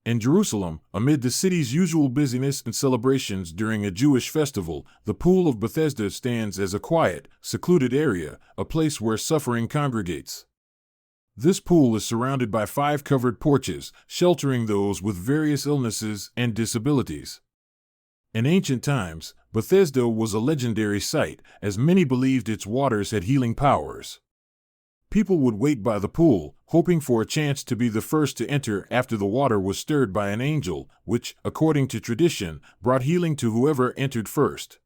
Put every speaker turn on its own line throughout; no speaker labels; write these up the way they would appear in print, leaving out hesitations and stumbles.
In Jerusalem, amid the city's usual busyness and celebrations during a Jewish festival, the Pool of Bethesda stands as a quiet, secluded area, a place where suffering congregates. This pool is surrounded by 5 covered porches, sheltering those with various illnesses and disabilities. In ancient times, Bethesda was a legendary site, as many believed its waters had healing powers. People would wait by the pool, hoping for a chance to be the first to enter after the water was stirred by an angel, which, according to tradition, brought healing to whoever entered first.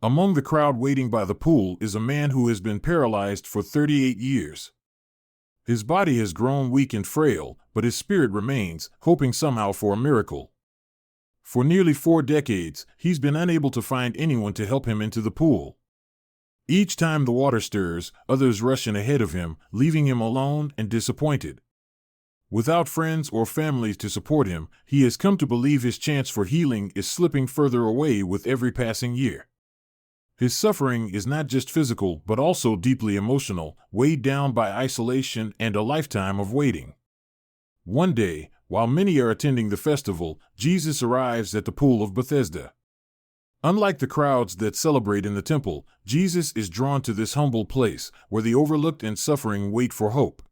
Among the crowd waiting by the pool is a man who has been paralyzed for 38 years. His body has grown weak and frail, but his spirit remains, hoping somehow for a miracle. For nearly 4 decades, he's been unable to find anyone to help him into the pool. Each time the water stirs, others rush in ahead of him, leaving him alone and disappointed. Without friends or family to support him, he has come to believe his chance for healing is slipping further away with every passing year. His suffering is not just physical but also deeply emotional, weighed down by isolation and a lifetime of waiting. One day, while many are attending the festival, Jesus arrives at the Pool of Bethesda. Unlike the crowds that celebrate in the temple, Jesus is drawn to this humble place, where the overlooked and suffering wait for hope.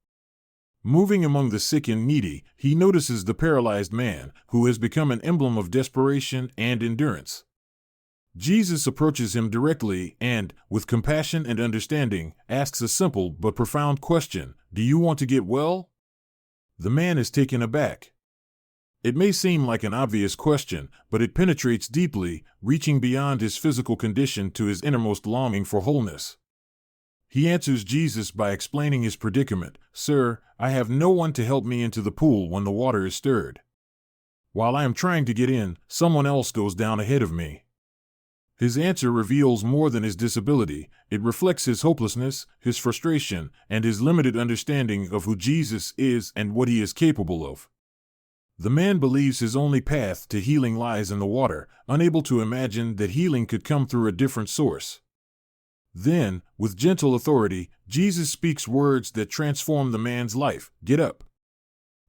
Moving among the sick and needy, he notices the paralyzed man, who has become an emblem of desperation and endurance. Jesus approaches him directly and, with compassion and understanding, asks a simple but profound question: "Do you want to get well?" The man is taken aback. It may seem like an obvious question, but it penetrates deeply, reaching beyond his physical condition to his innermost longing for wholeness. He answers Jesus by explaining his predicament: "Sir, I have no one to help me into the pool when the water is stirred. While I am trying to get in, someone else goes down ahead of me." His answer reveals more than his disability. It reflects his hopelessness, his frustration, and his limited understanding of who Jesus is and what he is capable of. The man believes his only path to healing lies in the water, unable to imagine that healing could come through a different source. Then, with gentle authority, Jesus speaks words that transform the man's life: "Get up.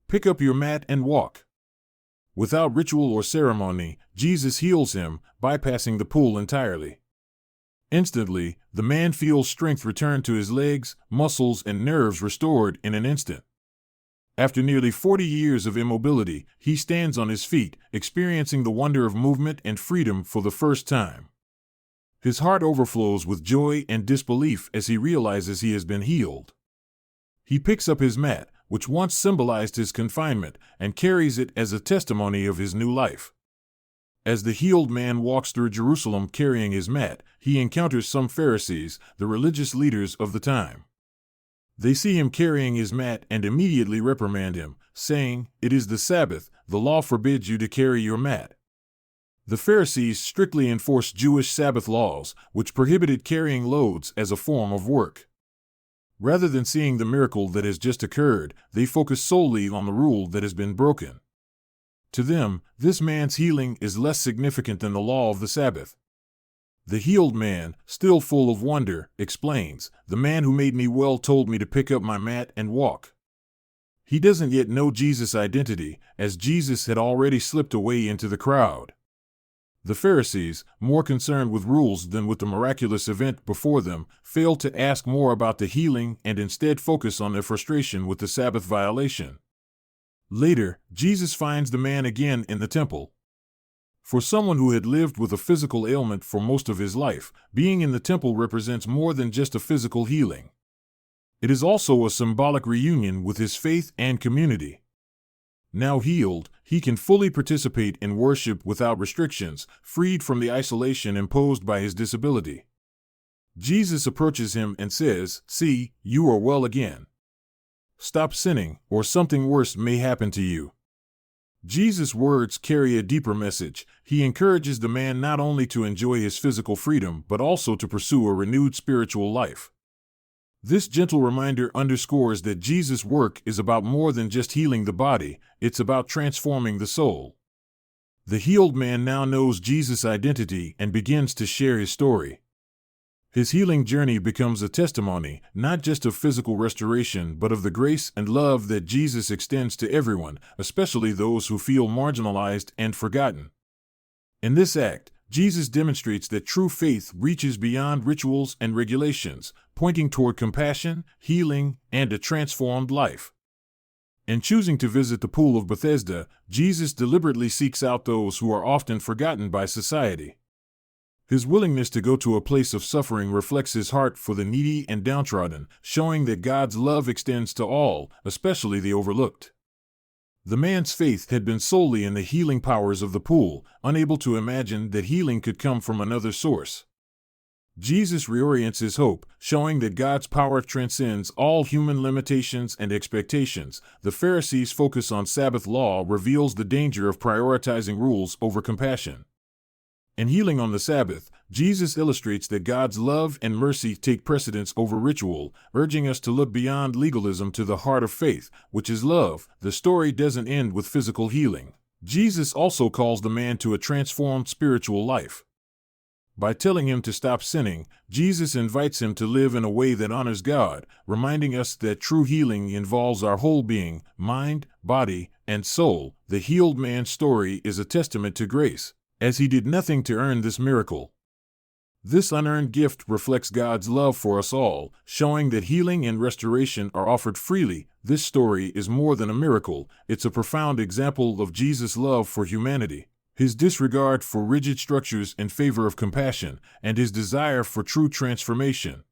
Pick up your mat and walk." Without ritual or ceremony, Jesus heals him, bypassing the pool entirely. Instantly, the man feels strength return to his legs, muscles, and nerves restored in an instant. After nearly 40 years of immobility, he stands on his feet, experiencing the wonder of movement and freedom for the first time. His heart overflows with joy and disbelief as he realizes he has been healed. He picks up his mat, which once symbolized his confinement, and carries it as a testimony of his new life. As the healed man walks through Jerusalem carrying his mat, he encounters some Pharisees, the religious leaders of the time. They see him carrying his mat and immediately reprimand him, saying, "It is the Sabbath, the law forbids you to carry your mat." The Pharisees strictly enforced Jewish Sabbath laws, which prohibited carrying loads as a form of work. Rather than seeing the miracle that has just occurred, they focus solely on the rule that has been broken. To them, this man's healing is less significant than the law of the Sabbath. The healed man, still full of wonder, explains, "The man who made me well told me to pick up my mat and walk." He doesn't yet know Jesus' identity, as Jesus had already slipped away into the crowd. The Pharisees, more concerned with rules than with the miraculous event before them, failed to ask more about the healing and instead focus on their frustration with the Sabbath violation. Later, Jesus finds the man again in the temple. For someone who had lived with a physical ailment for most of his life, being in the temple represents more than just a physical healing. It is also a symbolic reunion with his faith and community. Now healed, he can fully participate in worship without restrictions, freed from the isolation imposed by his disability. Jesus approaches him and says, "See, you are well again. Stop sinning, or something worse may happen to you." Jesus' words carry a deeper message. He encourages the man not only to enjoy his physical freedom but also to pursue a renewed spiritual life. This gentle reminder underscores that Jesus' work is about more than just healing the body, it's about transforming the soul. The healed man now knows Jesus' identity and begins to share his story. His healing journey becomes a testimony, not just of physical restoration, but of the grace and love that Jesus extends to everyone, especially those who feel marginalized and forgotten. In this act, Jesus demonstrates that true faith reaches beyond rituals and regulations, pointing toward compassion, healing, and a transformed life. In choosing to visit the Pool of Bethesda, Jesus deliberately seeks out those who are often forgotten by society. His willingness to go to a place of suffering reflects his heart for the needy and downtrodden, showing that God's love extends to all, especially the overlooked. The man's faith had been solely in the healing powers of the pool, unable to imagine that healing could come from another source. Jesus reorients his hope, showing that God's power transcends all human limitations and expectations. The Pharisees' focus on Sabbath law reveals the danger of prioritizing rules over compassion. In healing on the Sabbath, Jesus illustrates that God's love and mercy take precedence over ritual, urging us to look beyond legalism to the heart of faith, which is love. The story doesn't end with physical healing. Jesus also calls the man to a transformed spiritual life. By telling him to stop sinning, Jesus invites him to live in a way that honors God, reminding us that true healing involves our whole being, mind, body, and soul. The healed man's story is a testament to grace, as he did nothing to earn this miracle. This unearned gift reflects God's love for us all, showing that healing and restoration are offered freely. This story is more than a miracle, it's a profound example of Jesus' love for humanity, his disregard for rigid structures in favor of compassion, and his desire for true transformation.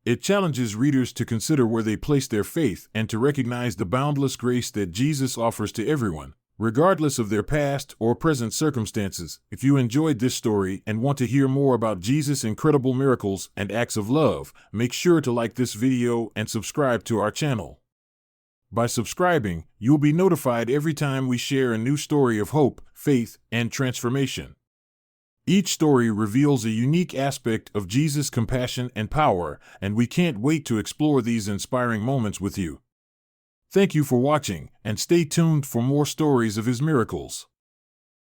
It challenges readers to consider where they place their faith and to recognize the boundless grace that Jesus offers to everyone, regardless of their past or present circumstances. If you enjoyed this story and want to hear more about Jesus' incredible miracles and acts of love, make sure to like this video and subscribe to our channel. By subscribing, you'll be notified every time we share a new story of hope, faith, and transformation. Each story reveals a unique aspect of Jesus' compassion and power, and we can't wait to explore these inspiring moments with you. Thank you for watching, and stay tuned for more stories of his miracles.